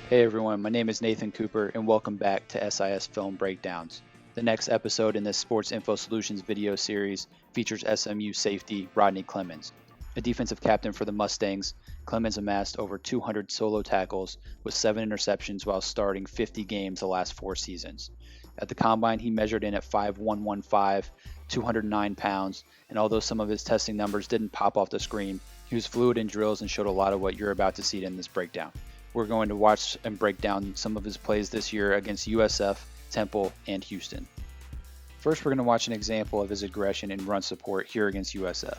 Hey everyone, my name is Nathan Cooper and welcome back to SIS Film Breakdowns. The next episode in this Sports Info Solutions video series features SMU safety Rodney Clemons. A defensive captain for the Mustangs, Clemons amassed over 200 solo tackles with 7 interceptions while starting 50 games the last 4 seasons. At the combine, he measured in at 5'1", 209 pounds, and although some of his testing numbers didn't pop off the screen, he was fluid in drills and showed a lot of what you're about to see in this breakdown. We're going to watch and break down some of his plays this year against USF, Temple, and Houston. First, we're going to watch an example of his aggression in run support here against USF.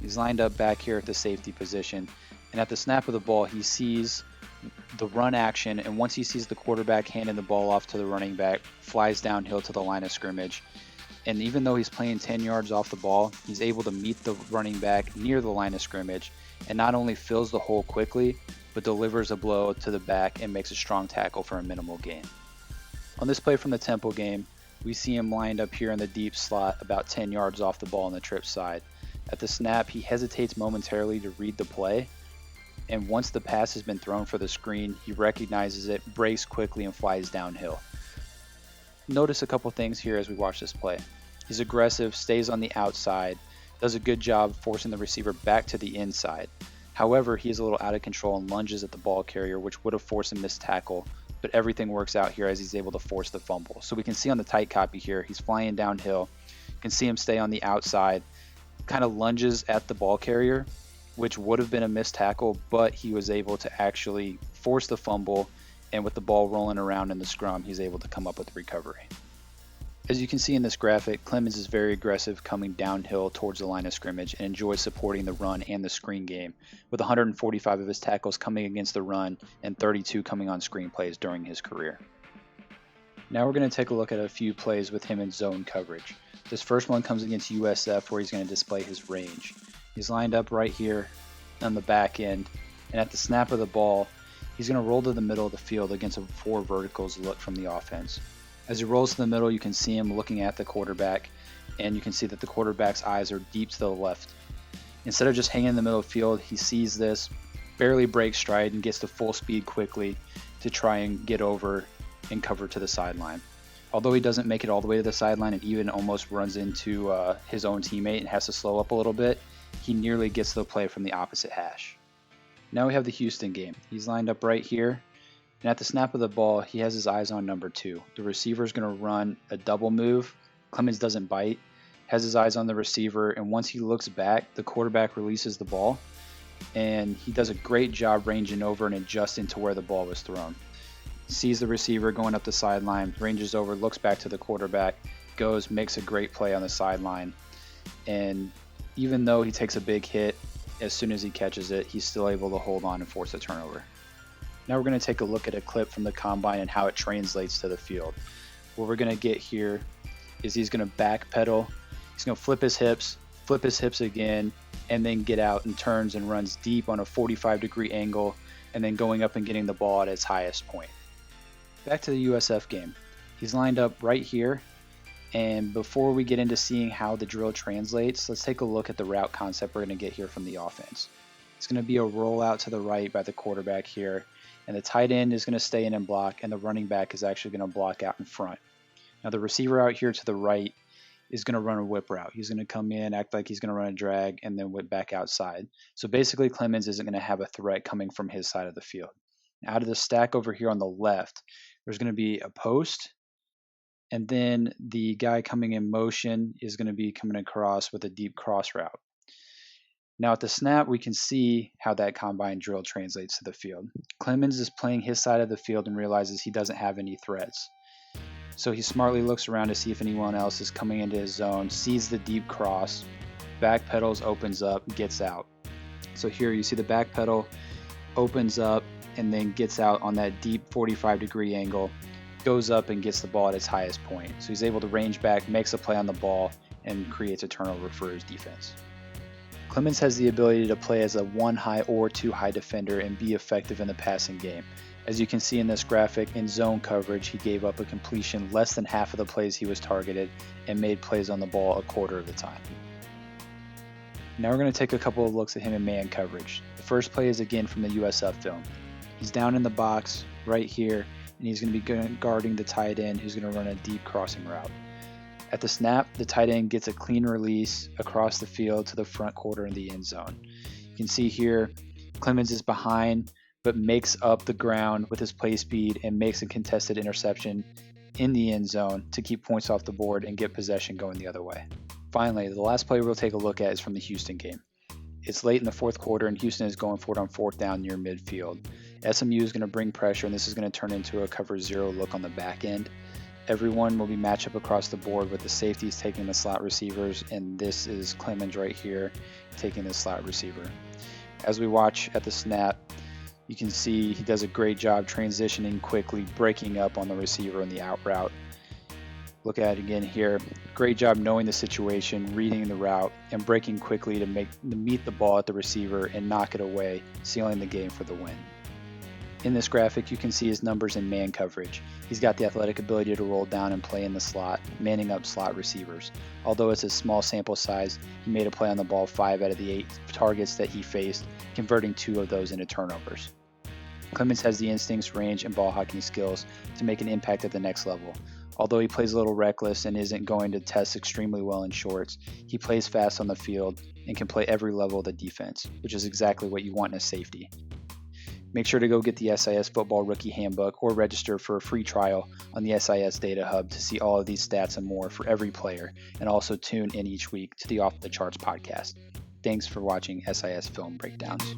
He's lined up back here at the safety position, and at the snap of the ball, he sees the run action, and once he sees the quarterback handing the ball off to the running back, flies downhill to the line of scrimmage. And even though he's playing 10 yards off the ball, he's able to meet the running back near the line of scrimmage and not only fills the hole quickly, but delivers a blow to the back and makes a strong tackle for a minimal gain. On this play from the Temple game, we see him lined up here in the deep slot about 10 yards off the ball on the trip side. At the snap, he hesitates momentarily to read the play, and once the pass has been thrown for the screen, he recognizes it, breaks quickly, and flies downhill. Notice a couple things here as we watch this play. He's aggressive, stays on the outside, does a good job forcing the receiver back to the inside. However, he is a little out of control and lunges at the ball carrier, which would have forced a missed tackle, but everything works out here as he's able to force the fumble. So we can see on the tight copy here, he's flying downhill. You can see him stay on the outside, kind of lunges at the ball carrier, which would have been a missed tackle, but he was able to actually force the fumble, and with the ball rolling around in the scrum, he's able to come up with recovery. As you can see in this graphic, Clemons is very aggressive coming downhill towards the line of scrimmage and enjoys supporting the run and the screen game, with 145 of his tackles coming against the run and 32 coming on screen plays during his career. Now we're going to take a look at a few plays with him in zone coverage. This first one comes against USF where he's going to display his range. He's lined up right here on the back end, and at the snap of the ball, he's going to roll to the middle of the field against a 4 verticals look from the offense. As he rolls to the middle, you can see him looking at the quarterback, and you can see that the quarterback's eyes are deep to the left. Instead of just hanging in the middle of the field, he sees this, barely breaks stride, and gets to full speed quickly to try and get over and cover to the sideline. Although he doesn't make it all the way to the sideline and even almost runs into his own teammate and has to slow up a little bit, he nearly gets the play from the opposite hash. Now we have the Houston game. He's lined up right here. And at the snap of the ball, he has his eyes on number 2. The receiver is going to run a double move. Clemons doesn't bite, has his eyes on the receiver, and once he looks back, the quarterback releases the ball, and he does a great job ranging over and adjusting to where the ball was thrown. Sees the receiver going up the sideline, ranges over, looks back to the quarterback, goes, makes a great play on the sideline, and even though he takes a big hit, as soon as he catches it, he's still able to hold on and force a turnover. Now we're going to take a look at a clip from the combine and how it translates to the field. What we're going to get here is he's going to backpedal, he's going to flip his hips again, and then get out and turns and runs deep on a 45-degree angle, and then going up and getting the ball at its highest point. Back to the USF game. He's lined up right here, and before we get into seeing how the drill translates, let's take a look at the route concept we're going to get here from the offense. It's going to be a rollout to the right by the quarterback here, and the tight end is going to stay in and block, and the running back is actually going to block out in front. Now the receiver out here to the right is going to run a whip route. He's going to come in, act like he's going to run a drag, and then whip back outside. So basically Clemons isn't going to have a threat coming from his side of the field. Now, out of the stack over here on the left, there's going to be a post, and then the guy coming in motion is going to be coming across with a deep cross route. Now at the snap, we can see how that combine drill translates to the field. Clemons is playing his side of the field and realizes he doesn't have any threats. So he smartly looks around to see if anyone else is coming into his zone, sees the deep cross, backpedals, opens up, gets out. So here you see the backpedal opens up and then gets out on that deep 45-degree angle, goes up and gets the ball at its highest point. So he's able to range back, makes a play on the ball, and creates a turnover for his defense. Clemons has the ability to play as a 1 high or 2 high defender and be effective in the passing game. As you can see in this graphic, in zone coverage, he gave up a completion less than half of the plays he was targeted and made plays on the ball a quarter of the time. Now we're going to take a couple of looks at him in man coverage. The first play is again from the USF film. He's down in the box, right here, and he's going to be guarding the tight end who's going to run a deep crossing route. At the snap, the tight end gets a clean release across the field to the front quarter in the end zone. You can see here, Clemons is behind, but makes up the ground with his play speed and makes a contested interception in the end zone to keep points off the board and get possession going the other way. Finally, the last play we'll take a look at is from the Houston game. It's late in the fourth quarter, and Houston is going for it on fourth down near midfield. SMU is going to bring pressure, and this is going to turn into a cover zero look on the back end. Everyone will be matched up across the board with the safeties taking the slot receivers, and this is Clemons right here taking the slot receiver. As we watch at the snap, you can see he does a great job transitioning quickly, breaking up on the receiver in the out route. Look at it again here. Great job knowing the situation, reading the route, and breaking quickly to meet the ball at the receiver and knock it away, sealing the game for the win. In this graphic, you can see his numbers in man coverage. He's got the athletic ability to roll down and play in the slot, manning up slot receivers. Although it's a small sample size, he made a play on the ball 5 out of the 8 targets that he faced, converting 2 of those into turnovers. Clemons has the instincts, range, and ball hawking skills to make an impact at the next level. Although he plays a little reckless and isn't going to test extremely well in shorts, he plays fast on the field and can play every level of the defense, which is exactly what you want in a safety. Make sure to go get the SIS Football Rookie Handbook or register for a free trial on the SIS DataHub to see all of these stats and more for every player, and also tune in each week to the Off the Charts podcast. Thanks for watching SIS Film Breakdowns.